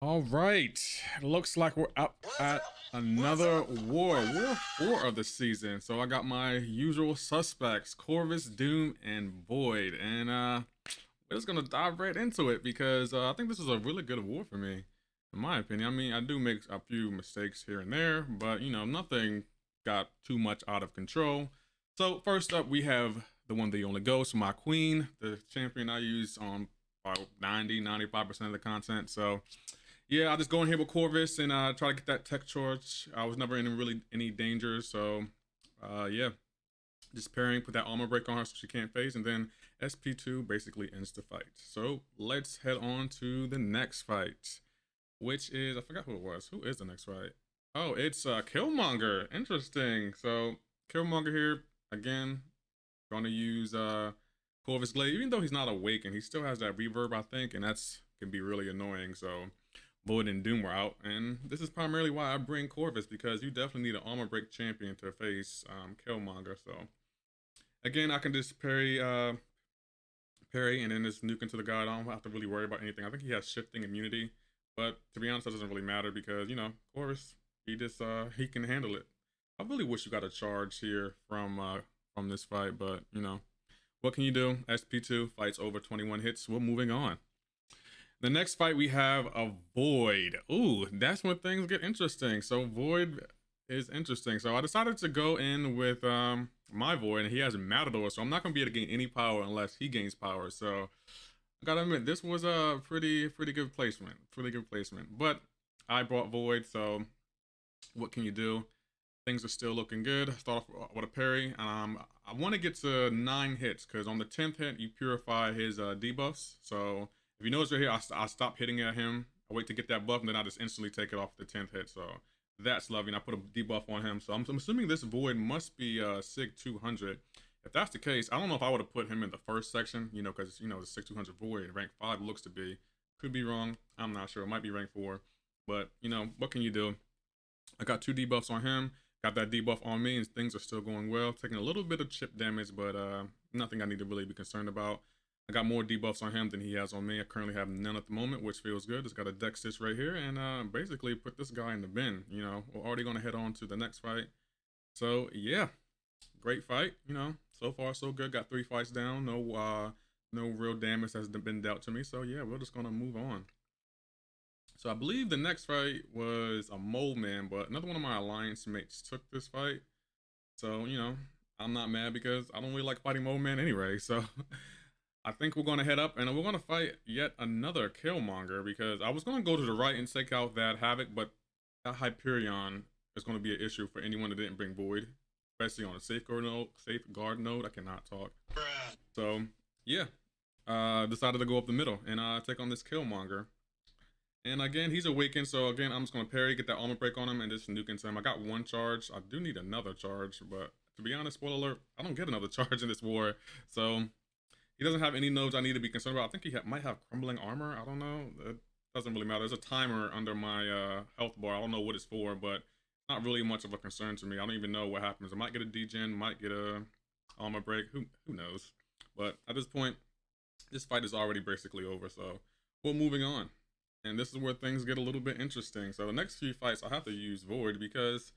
All right, looks like we're up at another war 4 of the season. So I got my usual suspects, Corvus, Doom, and Void. And we're just gonna dive right into it because I think this is a really good war for me, in my opinion. I mean, I do make a few mistakes here and there, but nothing got too much out of control. So first up, we have the one, the only ghost, my queen, the champion I use on about 90-95% of the content. So yeah, I'll just go in here with Corvus and try to get that tech charge. I was never in really any danger, so yeah, just pairing, put that armor break on her so she can't phase, and then SP2 basically ends the fight. So let's head on to the next fight, which is, I forgot who it was. Who is the next fight? Oh, it's Killmonger. Interesting. So Killmonger here again. Going to use Corvus Glaive, even though he's not awakened, he still has that reverb, I think, and that's can be really annoying. So Void and Doom were out, and this is primarily why I bring Corvus, because you definitely need an armor break champion to face Killmonger. So again, I can just parry and then just nuke into the god. I don't have to really worry about anything. I think he has shifting immunity, but to be honest, that doesn't really matter because Corvus, he can handle it. I really wish you got a charge here from this fight, but what can you do? SP2 fights over 21 hits. We're moving on. The next fight we have a Void. Ooh, that's when things get interesting. So Void is interesting. So I decided to go in with my Void, and he has Matador, so I'm not gonna be able to gain any power unless he gains power. So I gotta admit, this was a pretty good placement. Pretty good placement. But I brought Void, so what can you do? Things are still looking good. Start off with a parry. I want to get to 9 hits because on the 10th hit you purify his debuffs. So if you notice right here, I stop hitting at him. I wait to get that buff and then I just instantly take it off the 10th hit. So that's lovely. And I put a debuff on him. So I'm assuming this Void must be Sig 200. If that's the case, I don't know if I would have put him in the first section, because the Sig 200 Void rank 5 looks to be. Could be wrong. I'm not sure. It might be rank 4. But what can you do? I got 2 debuffs on him. Got that debuff on me, and things are still going well. Taking a little bit of chip damage, but nothing I need to really be concerned about. I got more debuffs on him than he has on me. I currently have none at the moment, which feels good. Just got a deck stitch right here, and basically put this guy in the bin. We're already going to head on to the next fight. So yeah, great fight. So far so good. Got 3 fights down. No real damage has been dealt to me. So yeah, we're just gonna move on. So I believe the next fight was a Mole Man, but another one of my alliance mates took this fight. So, I'm not mad because I don't really like fighting Mole Man anyway. So I think we're gonna head up and we're gonna fight yet another Killmonger because I was gonna go to the right and take out that Havoc, but that Hyperion is gonna be an issue for anyone that didn't bring Void, especially on a safeguard node. I cannot talk. So yeah, decided to go up the middle and take on this Killmonger. And again, he's awakened, so again, I'm just gonna parry, get that armor break on him, and just nuke into him. I got 1 charge. I do need another charge, but to be honest, spoiler alert, I don't get another charge in this war. So he doesn't have any nodes I need to be concerned about. I think he might have crumbling armor. I don't know. It doesn't really matter. There's a timer under my health bar. I don't know what it's for, but not really much of a concern to me. I don't even know what happens. I might get a degen, might get a armor break. Who knows? But at this point, this fight is already basically over. So we're moving on. And this is where things get a little bit interesting. So the next few fights, I have to use Void because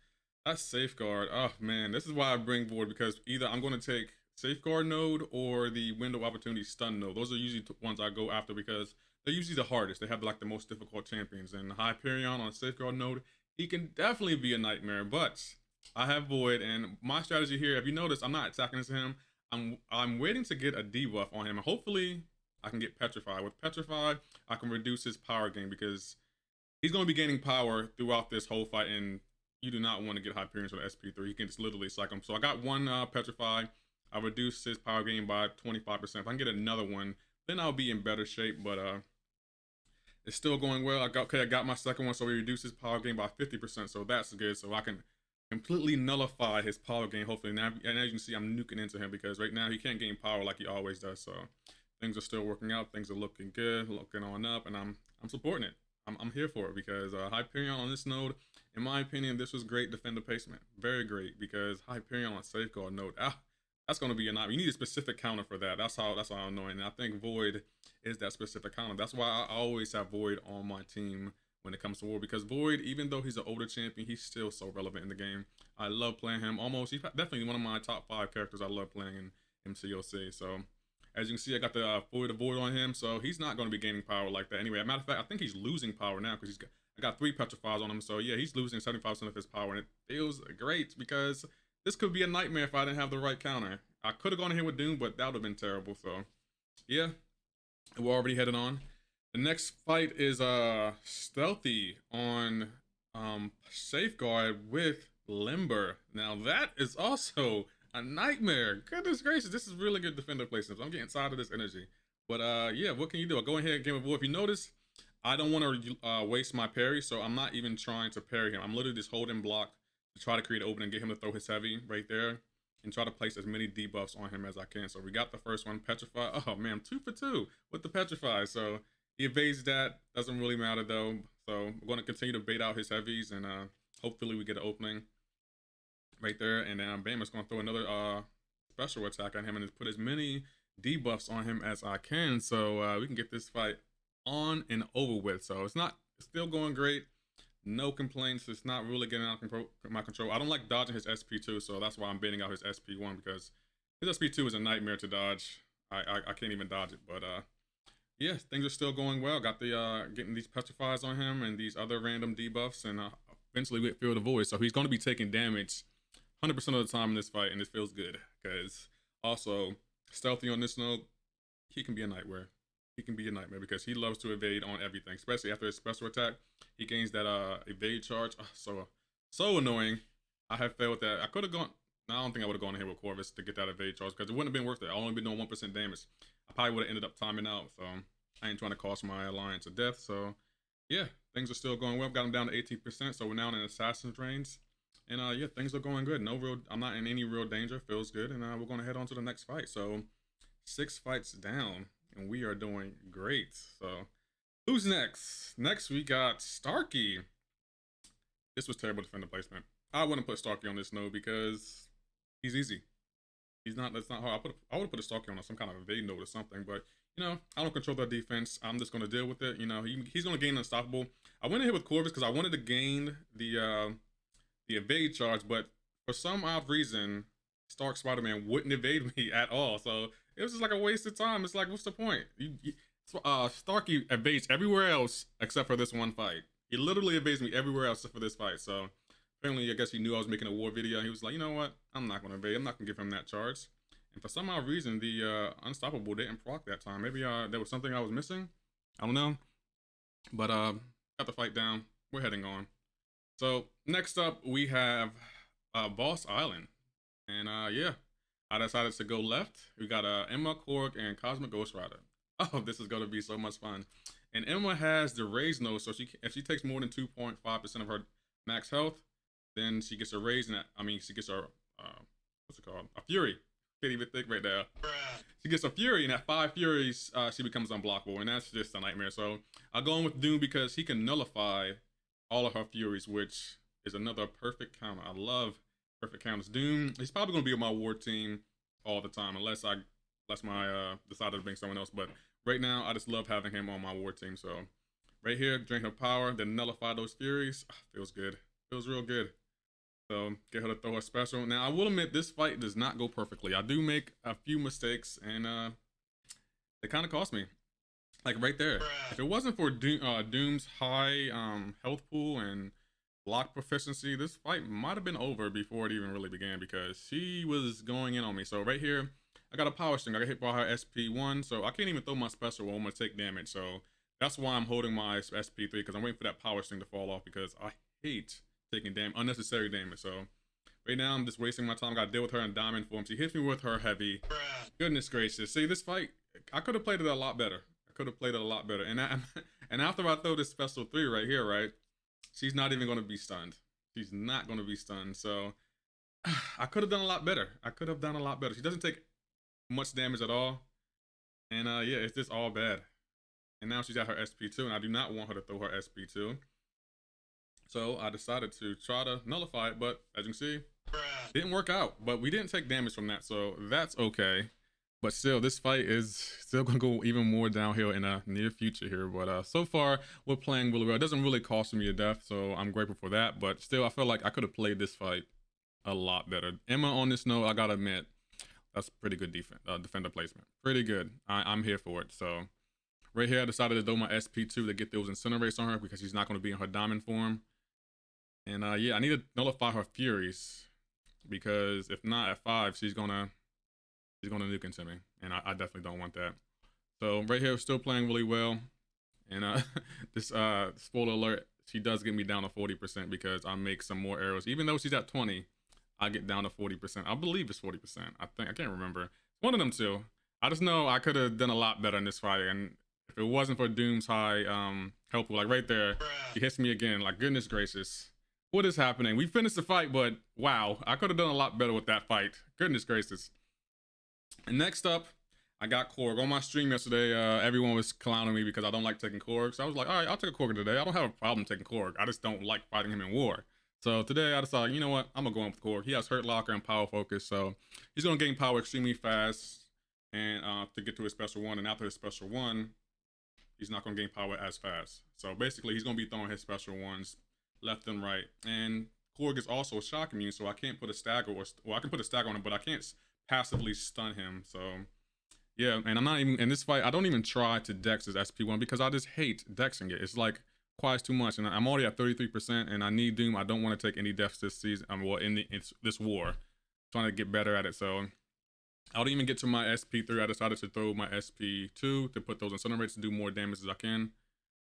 that's Safeguard. Oh man, this is why I bring Void, because either I'm going to take Safeguard node or the Window Opportunity Stun node. Those are usually ones I go after because they're usually the hardest. They have like the most difficult champions. And Hyperion on a Safeguard node, he can definitely be a nightmare. But I have Void, and my strategy here, if you notice, I'm not attacking into him. I'm waiting to get a debuff on him. Hopefully I can get Petrified. With Petrified, I can reduce his power gain because he's going to be gaining power throughout this whole fight, and you do not want to get Hyperion with SP3. He can just literally psych him. So I got 1 Petrified. I reduced his power gain by 25%. If I can get another one, then I'll be in better shape, but it's still going well. I got my second one, so he reduced his power gain by 50%, so that's good. So I can completely nullify his power gain, hopefully. Now, and as you can see, I'm nuking into him because right now he can't gain power like he always does, so things are still working out. Things are looking good, looking on up, and I'm supporting it. I'm here for it because Hyperion on this node, in my opinion, this was great defender placement. Very great because Hyperion on Safeguard node, that's going to be a nightmare. You need a specific counter for that. That's how annoying. And I think Void is that specific counter. That's why I always have Void on my team when it comes to War, because Void, even though he's an older champion, he's still so relevant in the game. I love playing him. He's definitely one of my top 5 characters I love playing in MCOC. So as you can see, I got the Void of Void on him, so he's not going to be gaining power like that anyway. As a matter of fact, I think he's losing power now because I got 3 petrifies on him. So yeah, he's losing 75% of his power, and it feels great because this could be a nightmare if I didn't have the right counter. I could have gone ahead with Doom, but that would have been terrible. So yeah, we're already headed on. The next fight is Stealthy on Safeguard with Limber. Now that is also a nightmare. Goodness gracious, this is really good defender placement. I'm getting tired of this energy. But yeah, what can you do? I'll go ahead and game of war. If you notice, I don't want to waste my parry, so I'm not even trying to parry him. I'm literally just holding block to try to create an opening, get him to throw his heavy right there, and try to place as many debuffs on him as I can. So we got the first one, Petrify. Oh man, I'm 2 for 2 with the Petrify. So he evades that. Doesn't really matter though. So we're going to continue to bait out his heavies, and hopefully we get an opening right there. And then bam, it's going to throw another special attack on him and put as many debuffs on him as I can. So we can get this fight on and over with. So it's still going great. No complaints. It's not really getting out of my control. I don't like dodging his SP2, so that's why I'm baiting out his SP1, because his SP2 is a nightmare to dodge. I can't even dodge it. But yeah, things are still going well. Got the getting these petrifies on him and these other random debuffs, and eventually we feel the void. So he's going to be taking damage 100% of the time in this fight, and it feels good because also Stealthy on this node, he can be a nightmare. He can be a nightmare because he loves to evade on everything, especially after his special attack. He gains that evade charge. Oh, so annoying. I have failed that. I could have gone. No, I don't think I would have gone ahead with Corvus to get that evade charge because it wouldn't have been worth it. I only been doing 1% damage. I probably would have ended up timing out. So I ain't trying to cost my alliance a death. So yeah, things are still going well. Got him down to 18%. So we're now in assassin's range. And yeah, things are going good. I'm not in any real danger. Feels good. And we're going to head on to the next fight. So 6 fights down. And we are doing great. So who's next? Next we got Starkey. This was terrible defender placement. I wouldn't put Starkey on this node because he's easy. That's not hard. I would put a Starkey on some kind of evade node or something, but you know, I don't control their defense. I'm just gonna deal with it. You know, he's gonna gain unstoppable. I went ahead with Corvus because I wanted to gain the evade charge, but for some odd reason, Stark Spider-Man wouldn't evade me at all. So it was just like a waste of time. It's like, what's the point? Starkey evades everywhere else except for this one fight. He literally evades me everywhere else except for this fight. So apparently, I guess he knew I was making a war video. He was like, you know what? I'm not gonna evade. I'm not gonna give him that charge. And for some odd reason, the unstoppable didn't proc that time. Maybe there was something I was missing. I don't know. But got the fight down. We're heading on. So next up, we have Boss Island. And yeah, I decided to go left. We got Emma, Korg, and Cosmic Ghost Rider. Oh, this is gonna be so much fun. And Emma has the raise node, so if she takes more than 2.5% of her max health, then she gets a raise, and she gets a what's it called? A fury. Can't even think right there. She gets a fury, and at 5 furies, she becomes unblockable, and that's just a nightmare. So I'll go in with Doom because he can nullify all of her furies, which is another perfect counter. I love perfect counters. Doom, he's probably gonna be on my war team all the time, unless my decided to bring someone else. But right now, I just love having him on my war team. So right here, drain her power, then nullify those furies. Feels good. Feels real good. So get her to throw her special. Now I will admit this fight does not go perfectly. I do make a few mistakes, and they kind of cost me. Like right there. If it wasn't for Doom's high health pool and block proficiency, this fight might have been over before it even really began because she was going in on me. So right here, I got a power string. I got hit by her SP1, so I can't even throw my special when I'm gonna take damage. So that's why I'm holding my SP3 because I'm waiting for that power string to fall off because I hate taking unnecessary damage. So right now I'm just wasting my time. I got to deal with her in diamond form. She hits me with her heavy. Goodness gracious! See, this fight, I could have played it a lot better. And after I throw this special 3 right here, right, she's not even going to be stunned. She's not going to be stunned. So I could have done a lot better. She doesn't take much damage at all. And yeah, it's just all bad. And now she's at her SP2, and I do not want her to throw her SP2. So I decided to try to nullify it, but as you can see, didn't work out. But we didn't take damage from that, so that's okay. But still, this fight is still gonna go even more downhill in a near future here. But so far, we're playing really well. It doesn't really cost me a death, so I'm grateful for that. But still, I feel like I could have played this fight a lot better. Emma on this note, I gotta admit, that's pretty good defender placement. Pretty good. I'm here for it. So right here, I decided to throw my SP2 to get those incinerates on her because she's not going to be in her diamond form. And yeah, I need to nullify her furies because if not at 5, she's gonna nuke into me, and I definitely don't want that. So right here, still playing really well. And this spoiler alert, she does get me down to 40% because I make some more arrows. Even though she's at 20, I get down to 40%. I believe it's 40%. I can't remember. One of them two. I just know I could have done a lot better in this fight, and if it wasn't for Doom's high helpful, like right there, he hits me again. Like, goodness gracious, what is happening? We finished the fight, but wow, I could have done a lot better with that fight. Goodness gracious. And next up, I got Korg. On my stream yesterday, everyone was clowning me because I don't like taking Korg. So I was like, all right, I'll take a Korg today. I don't have a problem taking Korg. I just don't like fighting him in war. So today I decided, you know what? I'm going to go in with Korg. He has Hurt Locker and Power Focus. So he's going to gain power extremely fast and to get to his special 1. And after his special 1, he's not going to gain power as fast. So basically, he's going to be throwing his special 1s left and right. And Korg is also shock immune, so I can't put a stagger, well, I can put a stagger on him, but I can't passively stun him. So yeah, and I'm not even, in this fight, I don't even try to dex his SP1 because I just hate dexing it. It's like, quite too much, and I'm already at 33%, and I need Doom. I don't want to take any deaths this season, well, in this war. I'm trying to get better at it, so I don't even get to my SP3. I decided to throw my SP2 to put those incinerates to do more damage as I can.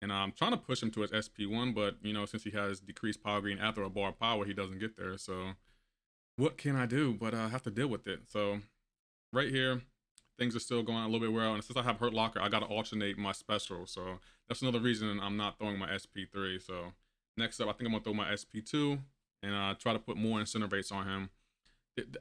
And I'm trying to push him to his SP1, but, you know, since he has decreased power green after a bar of power, he doesn't get there, so what can I do? But I have to deal with it. So right here, things are still going a little bit well, and since I have Hurt Locker, I got to alternate my special, so that's another reason I'm not throwing my SP3. So next up, I think I'm going to throw my SP2 and try to put more incinerates on him.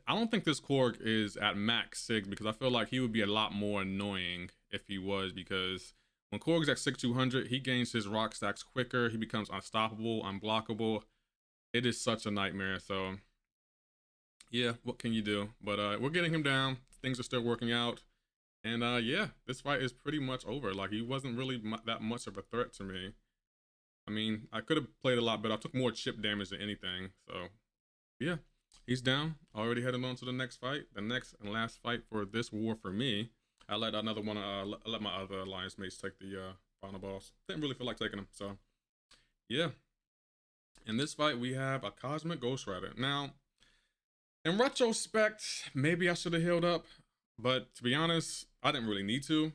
I don't think this Korg is at max 6 because I feel like he would be a lot more annoying if he was, because when Korg's at 6200, he gains his rock stacks quicker, he becomes unstoppable, unblockable. It is such a nightmare. So yeah, what can you do? But we're getting him down. Things are still working out. And yeah, this fight is pretty much over. Like, he wasn't really that much of a threat to me. I mean, I could have played a lot better. I took more chip damage than anything. So yeah, he's down. Already heading on to the next fight. The next and last fight for this war for me. I let another one, let my other alliance mates take the final boss. Didn't really feel like taking him. So yeah. In this fight, we have a Cosmic Ghost Rider. Now, in retrospect, maybe I should have healed up, but to be honest, I didn't really need to.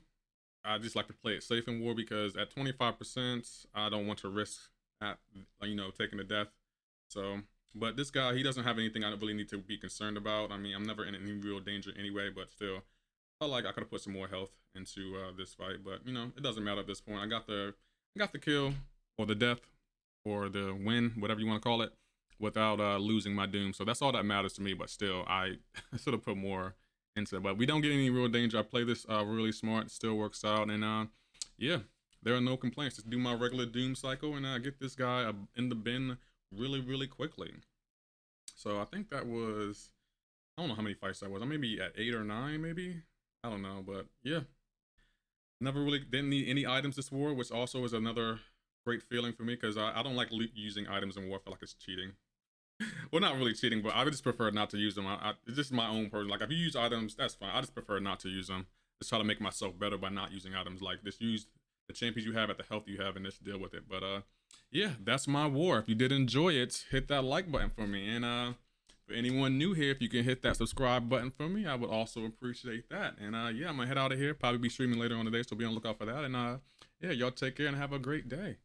I just like to play it safe in war because at 25%, I don't want to risk at, you know, taking the death. So, but this guy, he doesn't have anything I really need to be concerned about. I mean, I'm never in any real danger anyway, but still, I felt like I could have put some more health into this fight, but you know, it doesn't matter at this point. I got the kill, or the death, or the win, whatever you want to call it, without losing my Doom. So that's all that matters to me, but still, I should have put more into it. But we don't get any real danger. I play this really smart. It still works out. And yeah, there are no complaints. Just do my regular Doom cycle and get this guy in the bin really, really quickly. So I think that was, I don't know how many fights that was. I maybe at 8 or 9, maybe. I don't know, but yeah. Never really didn't need any items this war, which also is another great feeling for me because I don't like using items in war. I feel like it's cheating. Well, not really cheating, but I would just prefer not to use them. It's just my own person. Like, if you use items, that's fine. I just prefer not to use them. Just try to make myself better by not using items. Like, just use the champions you have at the health you have and just deal with it. But yeah, that's my war. If you did enjoy it, hit that like button for me. And for anyone new here, if you can hit that subscribe button for me, I would also appreciate that. And yeah, I'm gonna head out of here. Probably be streaming later on today, so be on the lookout for that. And yeah, y'all take care and have a great day.